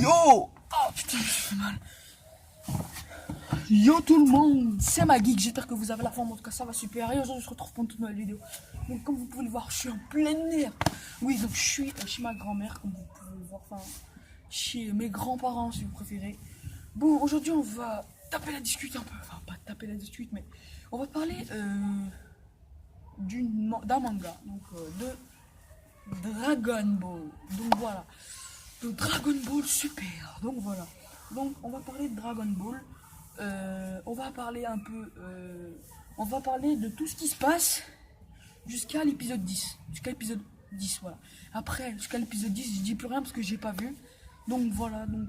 Yo! Oh putain, je fais mal. Yo tout le monde, c'est Magik, j'espère que vous avez la forme, en tout cas ça va super. Et aujourd'hui je se retrouve pour une toute nouvelle vidéo. Donc comme vous pouvez le voir, je suis en plein air. Oui, donc je suis chez ma grand-mère, comme vous pouvez le voir, enfin chez mes grands-parents si vous préférez. Bon, aujourd'hui on va taper la discute un peu, enfin pas taper la discute, mais on va parler d'un manga, donc de Dragon Ball. Donc voilà, de Dragon Ball Super. Donc voilà, donc on va parler de Dragon Ball. On va parler un peu, on va parler de tout ce qui se passe jusqu'à l'épisode 10. Jusqu'à l'épisode 10, voilà. Après, jusqu'à l'épisode 10, je dis plus rien parce que j'ai pas vu. Donc voilà, donc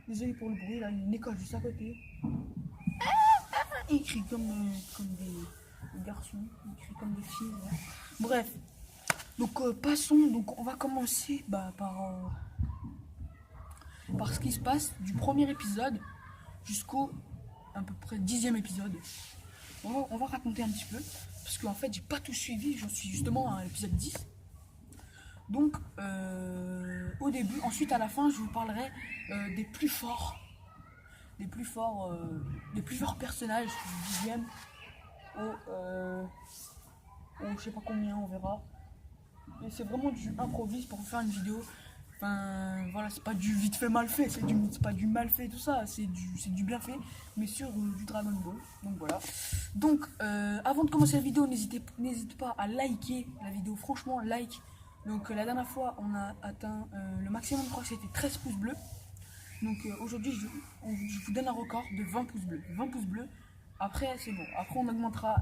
désolé pour le bruit, là, il y a une école juste à côté. Il crie comme des garçons, il crie comme des filles. Voilà. Bref, donc passons, donc on va commencer par ce qui se passe du premier épisode jusqu'au à peu près 10e épisode. On va raconter un petit peu, parce qu'en fait j'ai pas tout suivi, j'en suis justement à l'épisode 10. Donc au début, ensuite à la fin je vous parlerai des plus forts personnages du 10e au je sais pas combien, on verra. Et c'est vraiment du improvise pour faire une vidéo. Enfin, voilà, c'est pas du vite fait mal fait, c'est pas du mal fait tout ça, c'est du bien fait, mais sur du Dragon Ball. Donc voilà. Donc, avant de commencer la vidéo, n'hésite pas à liker la vidéo, franchement, like. Donc, la dernière fois, on a atteint le maximum, je crois que c'était 13 pouces bleus. Donc, aujourd'hui, je vous donne un record de 20 pouces bleus. 20 pouces bleus, après, c'est bon. Après, on augmentera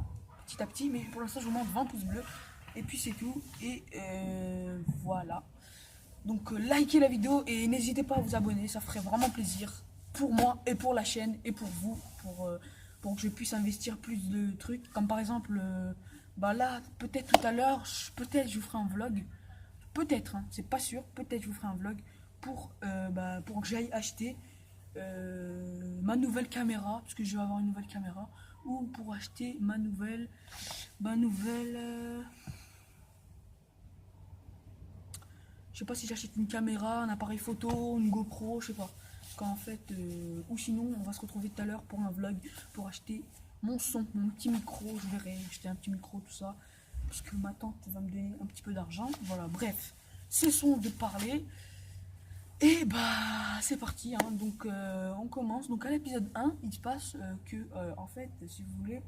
petit à petit, mais pour l'instant, je vous montre 20 pouces bleus. Et puis, c'est tout. Et voilà. Donc likez la vidéo et n'hésitez pas à vous abonner, ça ferait vraiment plaisir pour moi et pour la chaîne et pour vous, pour que je puisse investir plus de trucs. Comme par exemple, là, peut-être tout à l'heure, peut-être je vous ferai un vlog. Peut-être, hein, c'est pas sûr, peut-être je vous ferai un vlog pour que j'aille acheter ma nouvelle caméra, parce que je vais avoir une nouvelle caméra, ou pour acheter ma nouvelle je sais pas si j'achète une caméra, un appareil photo, une GoPro, je sais pas. Qu'en fait, ou sinon, on va se retrouver tout à l'heure pour un vlog, pour acheter mon son, mon petit micro. Je verrai acheter un petit micro, tout ça. Parce que ma tante va me donner un petit peu d'argent. Voilà, bref, cessons de parler. Et c'est parti. Hein. Donc, on commence. Donc, à l'épisode 1, il se passe en fait, si vous voulez,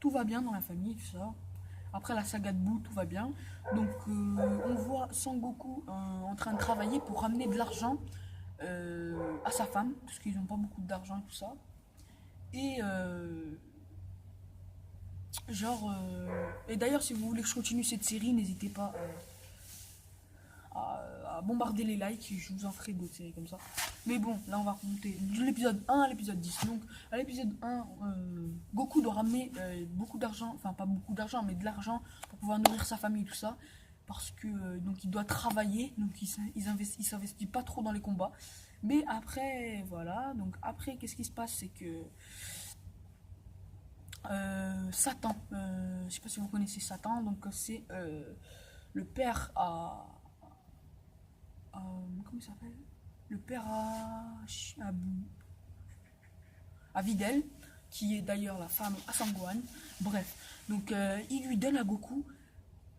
tout va bien dans la famille, tout ça. Après la saga de Boo, tout va bien. Donc on voit Sangoku en train de travailler pour ramener de l'argent à sa femme, parce qu'ils n'ont pas beaucoup d'argent et tout ça. Et et d'ailleurs, si vous voulez que je continue cette série, n'hésitez pas à bombarder les likes, je vous en ferai d'autres séries comme ça. Mais bon, là on va remonter de l'épisode 1 à l'épisode 10. Donc à l'épisode 1, Goku doit ramener beaucoup d'argent, enfin pas beaucoup d'argent, mais de l'argent pour pouvoir nourrir sa famille et tout ça. Parce que donc il doit travailler, donc il s'investit pas trop dans les combats. Mais après, voilà, donc après qu'est-ce qui se passe, c'est que Satan, je sais pas si vous connaissez Satan, donc c'est le père comment il s'appelle, le père à Videl, qui est d'ailleurs la femme à Sangwan. Bref, donc il lui donne à Goku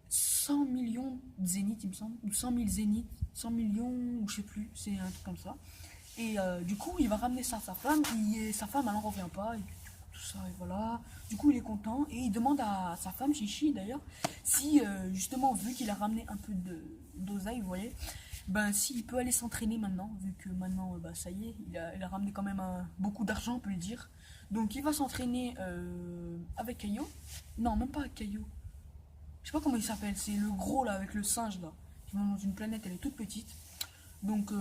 100 millions de zéniths, il me semble, ou 100 000 zéniths, 100 millions, ou je sais plus, c'est un truc comme ça. Et du coup, il va ramener ça à sa femme, et sa femme, elle n'en revient pas, et tout ça, et voilà. Du coup, il est content, et il demande à sa femme, Chichi d'ailleurs, si justement, vu qu'il a ramené un peu d'oseille, vous voyez, s'il peut aller s'entraîner maintenant, vu que maintenant, ça y est, il a ramené quand même beaucoup d'argent, on peut le dire. Donc il va s'entraîner avec Kaio. Non, même pas avec Kaio. Je sais pas comment il s'appelle, c'est le gros là, avec le singe là. Qui va dans une planète, elle est toute petite. Donc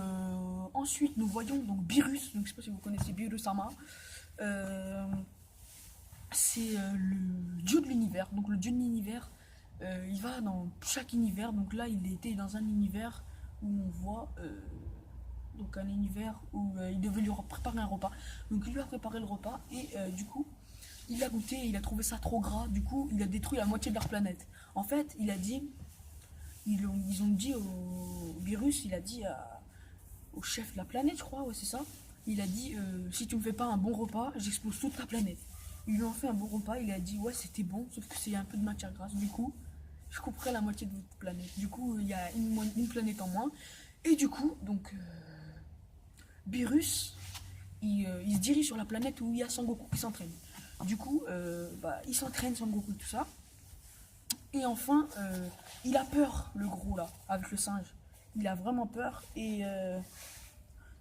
ensuite, nous voyons donc Beerus, donc je sais pas si vous connaissez Beerus-sama. C'est le dieu de l'univers. Donc le dieu de l'univers, il va dans chaque univers. Donc là, il était dans un univers où on voit donc un univers où il devait lui préparer un repas. Donc il lui a préparé le repas et du coup il a goûté et il a trouvé ça trop gras. Du coup il a détruit la moitié de leur planète. En fait il a dit ils ont dit au virus, il a dit au chef de la planète, je crois, ouais, c'est ça. Il a dit si tu me fais pas un bon repas, j'explose toute la planète. Ils lui ont fait un bon repas, il a dit ouais, c'était bon, sauf que c'est un peu de matière grasse. Du coup, je couperai la moitié de votre planète. Du coup, il y a une planète en moins. Et du coup, donc, Beerus, il se dirige sur la planète où il y a Sangoku qui s'entraîne. Du coup, il s'entraîne, Sangoku, tout ça. Et enfin, il a peur, le gros là, avec le singe. Il a vraiment peur. Et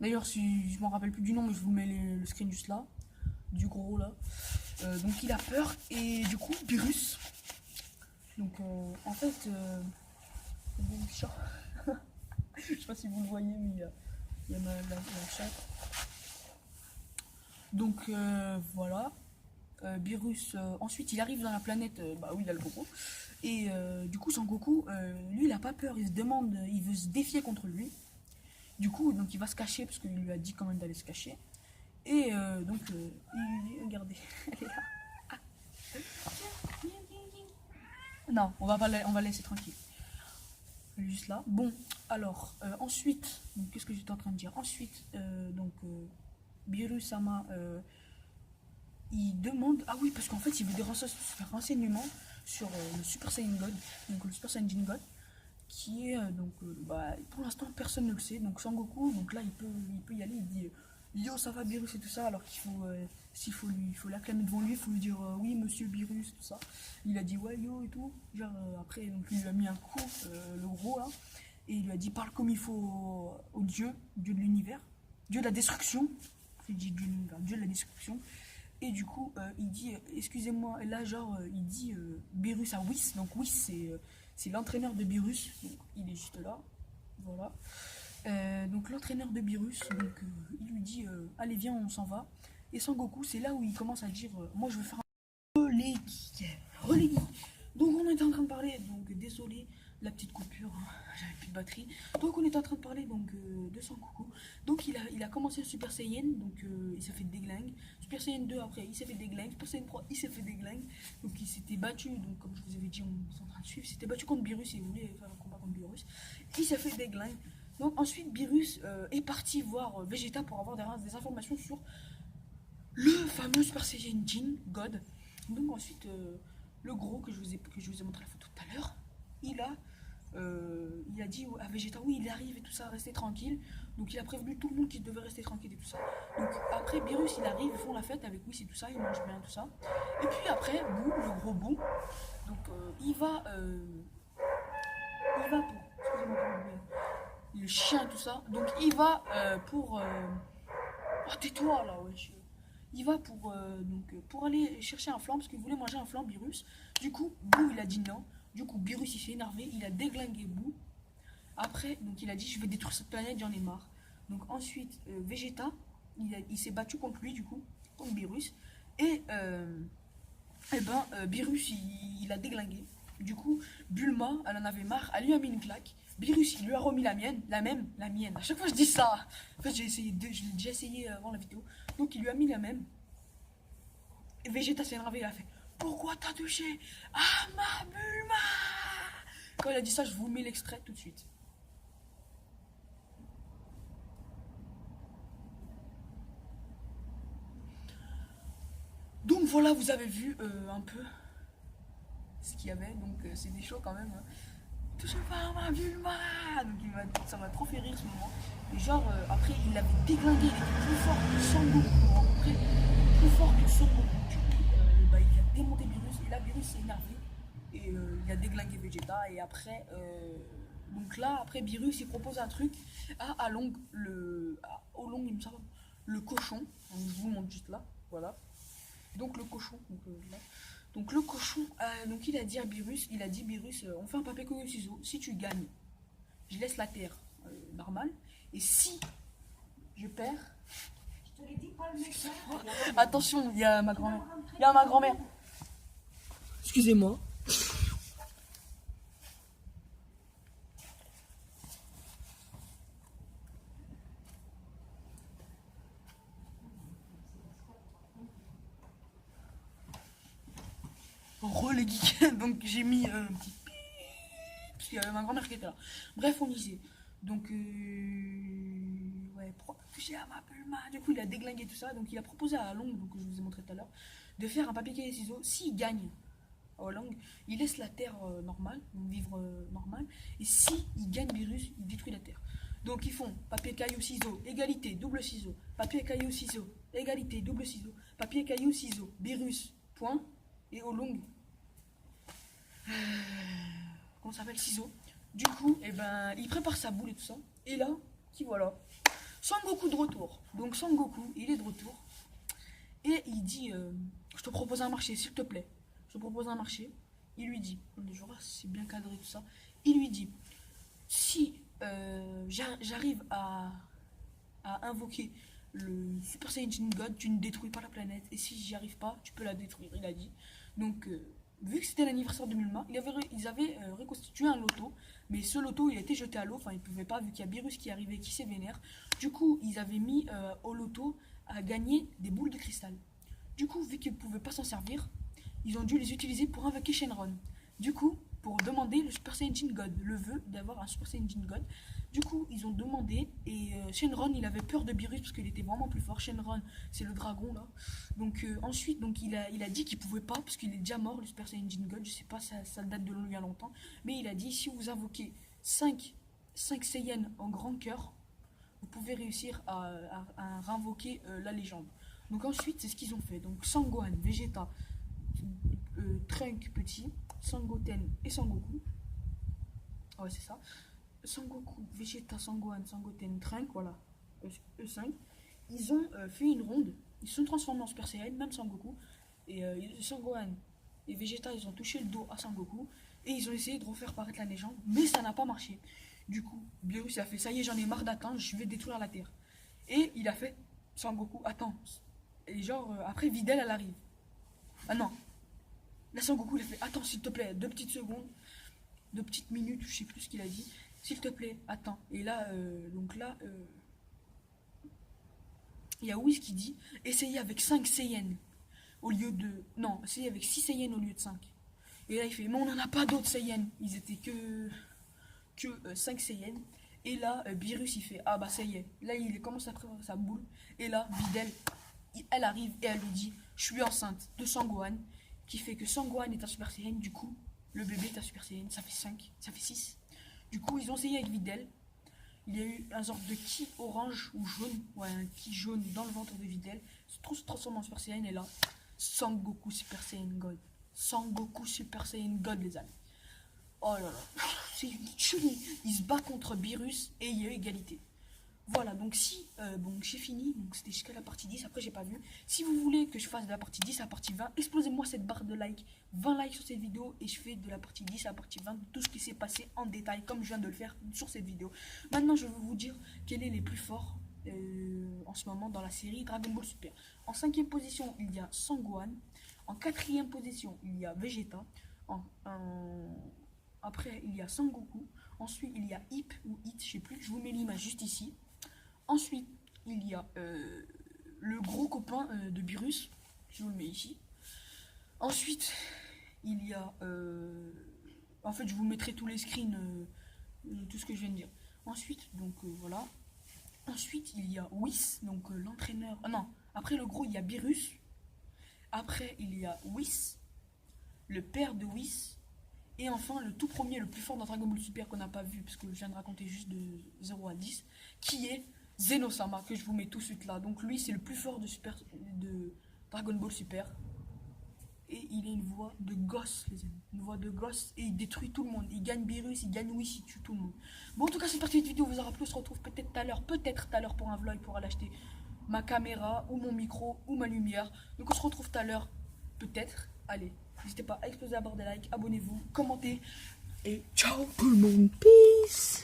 d'ailleurs, si je m'en rappelle plus du nom, mais je vous mets le screen juste là, du gros là. Donc il a peur. Et du coup, Beerus. Donc en fait, le chat. Je sais pas si vous le voyez, mais il y a la chatte. Donc voilà. Beerus, ensuite il arrive dans la planète où il y a le Goku. Et du coup, Sangoku, lui, il a pas peur, il se demande, il veut se défier contre lui. Du coup, donc il va se cacher parce qu'il lui a dit quand même d'aller se cacher. Et regardez, elle est là. Non, on va laisser tranquille. Elle est juste là. Bon, alors, ensuite, qu'est-ce que j'étais en train de dire? Ensuite, Beerus-sama, il demande. Ah oui, parce qu'en fait, il veut des renseignements sur le Super Saiyan God, donc le Super Saiyan God, qui est pour l'instant personne ne le sait. Donc Sangoku, donc là il peut y aller, il dit yo ça va Beerus et tout ça, alors qu'il faut il faut l'acclamer devant lui, il faut lui dire oui monsieur Beerus tout ça. Il a dit ouais yo et tout. Genre après donc il lui a mis un coup le gros là et il lui a dit parle comme il faut au dieu de l'univers, dieu de la destruction. Il dit dieu de la destruction. Et du coup, il dit, excusez-moi, et là, genre, il dit Beerus à Whis. Donc, Whis, c'est l'entraîneur de Beerus. Donc, il est juste là. Voilà. Donc, l'entraîneur de Beerus, donc, il lui dit allez, viens, on s'en va. Et Sangoku, c'est là où il commence à dire moi, je veux faire un relais geek. Relais geek. Donc, on était en train de parler. Donc, désolé, la petite coupure, hein, j'avais plus de batterie. Donc, on était en train de parler donc, de Sangoku. Donc, il a commencé le Super Saiyan. Donc, il s'est fait déglingue. Super Saiyan 2 après, il s'est fait déglingue. Super Saiyan 3, il s'est fait déglingue. Donc, il s'était battu. Donc, comme je vous avais dit, on est en train de suivre. Il s'était battu contre Beerus. Il voulait faire un combat contre Beerus. Il s'est fait déglingue. Donc, ensuite, Beerus est parti voir Vegeta pour avoir des informations sur le fameux Super Saiyan Jin God. Donc, ensuite, le gros que je vous ai montré la photo tout à l'heure, il a dit à Vegeta oui il arrive et tout ça, restez tranquille. Donc il a prévenu tout le monde qu'il devait rester tranquille et tout ça. Donc après Beerus il arrive, ils font la fête avec Whis et tout ça, ils mangent bien tout ça. Et puis après Boo, le gros Boo, donc il va pour, excusez-moi le chien et tout ça. Donc il va pour oh tais-toi là wesh. Il va pour aller chercher un flan parce qu'il voulait manger un flan Beerus. Du coup Boo il a dit non. Du coup, Beerus il s'est énervé, il a déglingué Boo. Après, donc il a dit je vais détruire cette planète, j'en ai marre. Donc ensuite, Vegeta, il s'est battu contre lui du coup, contre Beerus. Et Beerus il a déglingué. Du coup, Bulma, elle en avait marre, elle lui a mis une claque. Beerus il lui a remis la mienne, la mienne. À chaque fois je dis ça. En fait, je l'ai déjà essayé avant la vidéo. Donc il lui a mis la même. Et Vegeta s'est énervé, il a fait pourquoi t'as touché à ma Bulma? Quand il a dit ça, je vous mets l'extrait tout de suite. Donc voilà, vous avez vu un peu ce qu'il y avait. Donc c'est des shows quand même. Touche pas à ma Bulma. Donc ça m'a trop fait rire ce moment. Et genre, après, il l'avait déglingué, il était plus fort que Sangoku. Après, plus fort que Sangoku. Du coup, il a démonté Beerus. Et là, Beerus s'est énervé. Et il a déglingué Vegeta. Et après, donc là, après Beerus, il propose un truc à Along, il me semble, le cochon. Donc, je vous montre juste là, voilà. Donc le cochon, là. Donc le cochon, donc il a dit à Beerus, on fait un papier couille ciseaux. Si tu gagnes, je laisse la terre normale. Et si je perds, je te l'ai dit pas le mec. Attention, il y a ma grand-mère. Excusez-moi. Les geeks. Donc j'ai mis un petit parce qu'il y avait ma grand-mère qui était là. Bref, on disait. Donc, ouais, pour toucher à ma Bulma. Du coup, il a déglingué tout ça. Donc, il a proposé à Long, donc je vous ai montré tout à l'heure, de faire un papier cahier ciseaux. S'il gagne à Long, il laisse la Terre normale, vivre normal. Et si il gagne Virus, il détruit la Terre. Donc, ils font papier caillou ciseaux, égalité, double ciseaux. Papier caillou ciseaux, égalité, double ciseaux. Papier caillou ciseaux, Virus, point. Et Long, comment ça s'appelle, ciseaux. Du coup, eh ben, il prépare sa boule et tout ça. Et là, qui voilà, Sangoku de retour. Donc Sangoku, il est de retour. Et il dit, je te propose un marché, s'il te plaît. Je te propose un marché. Il lui dit, je vois, c'est bien cadré tout ça. Il lui dit, si j'arrive à invoquer le Super Saiyan God, tu ne détruis pas la planète. Et si j'y arrive pas, tu peux la détruire, il a dit. Donc, vu que c'était l'anniversaire de Bulma, ils avaient reconstitué un loto. Mais ce loto, il a été jeté à l'eau. Enfin, ils ne pouvaient pas, vu qu'il y a Beerus qui est arrivé, qui s'est vénère. Du coup, ils avaient mis au loto à gagner des boules de cristal. Du coup, vu qu'ils ne pouvaient pas s'en servir, ils ont dû les utiliser pour invoquer Shenron. Du coup, pour demander le Super Saiyan God, le vœu d'avoir un Super Saiyan God. Du coup, ils ont demandé, et Shenron, il avait peur de Beerus parce qu'il était vraiment plus fort. Shenron, c'est le dragon là. Donc ensuite, donc il a dit qu'il pouvait pas parce qu'il est déjà mort, le Super Saiyan God. Je sais pas, ça date de il y a longtemps. Mais il a dit, si vous invoquez 5 Saiyans en grand cœur, vous pouvez réussir à réinvoquer la légende. Donc ensuite, c'est ce qu'ils ont fait. Donc Sangohan, Vegeta, Trunk petit, Sangoten et Sangoku. Ouais, c'est ça. Sangoku, Vegeta, Sangohan, Sangoten, Trunk, voilà, E5. Ils ont fait une ronde, ils se sont transformés en Super Saiyan, même Sangoku. Et Sangohan et Vegeta, ils ont touché le dos à Sangoku. Et ils ont essayé de refaire paraître la légende, mais ça n'a pas marché. Du coup, Beerus a fait, ça y est, j'en ai marre d'attendre, je vais détruire la Terre. Et il a fait, Sangoku, attends. Et genre, après, Videl, elle arrive. Ah non. Là, Sangoku, il a fait, attends, s'il te plaît, 2 petites secondes, 2 petites minutes, je sais plus ce qu'il a dit. S'il te plaît, attends. Et là, il y a Whis qui dit, essayez avec 5 Saiyans au lieu de... Non, essayez avec 6 Saiyans au lieu de 5. Et là, il fait, mais on n'en a pas d'autres Saiyans. Ils étaient que 5 Saiyans. Et là, Beerus, il fait, ah bah ça y est. Là, il commence à préparer sa boule. Et là, Videl, elle arrive et elle lui dit, je suis enceinte de Sangohan. Qui fait que Sangohan est un Super Saiyan. Du coup, le bébé est un Super Saiyan. Ça fait 5, ça fait 6. Du coup, ils ont essayé avec Videl. Il y a eu un genre de ki orange ou jaune. Ouais, un ki jaune dans le ventre de Videl. Se transforme en Super Saiyan. Et là, Sangoku Super Saiyan God. Sangoku Super Saiyan God, les amis. Oh là là. C'est une tuerie. Il se bat contre Beerus et il y a eu égalité. Voilà, donc si, bon, j'ai fini, donc c'était jusqu'à la partie 10, après j'ai pas vu. Si vous voulez que je fasse de la partie 10 à la partie 20, explosez-moi cette barre de like, 20 likes sur cette vidéo et je fais de la partie 10 à la partie 20, tout ce qui s'est passé en détail, comme je viens de le faire sur cette vidéo. Maintenant, je vais vous dire quels est les plus forts en ce moment dans la série Dragon Ball Super. En 5e position, il y a Sangohan. En 4e position, il y a Vegeta. Après, il y a Sangoku. Ensuite, il y a Hip ou Hit, je sais plus, je vous mets l'image juste ici. Ensuite, il y a le gros copain de Beerus, je vous le mets ici. Ensuite, il y a... en fait, je vous mettrai tous les screens, tout ce que je viens de dire. Ensuite, donc voilà. Ensuite, il y a Whis, donc l'entraîneur... Ah non, après le gros, il y a Beerus. Après, il y a Whis, le père de Whis. Et enfin, le tout premier, le plus fort dans Dragon Ball Super qu'on n'a pas vu, parce que je viens de raconter juste de 0 à 10, qui est Zeno-sama, que je vous mets tout de suite là. Donc lui, c'est le plus fort de Dragon Ball Super. Et il a une voix de gosse, les amis. Une voix de gosse, et il détruit tout le monde. Il gagne Beerus, il gagne Whis, il tue tout le monde. Bon, en tout cas, cette partie de vidéo vous aura plu. On se retrouve peut-être tout à l'heure pour un vlog, pour aller acheter ma caméra, ou mon micro, ou ma lumière. Donc on se retrouve tout à l'heure, peut-être. Allez, n'hésitez pas à exploser la barre des likes, abonnez-vous, commentez, et ciao tout le monde, peace.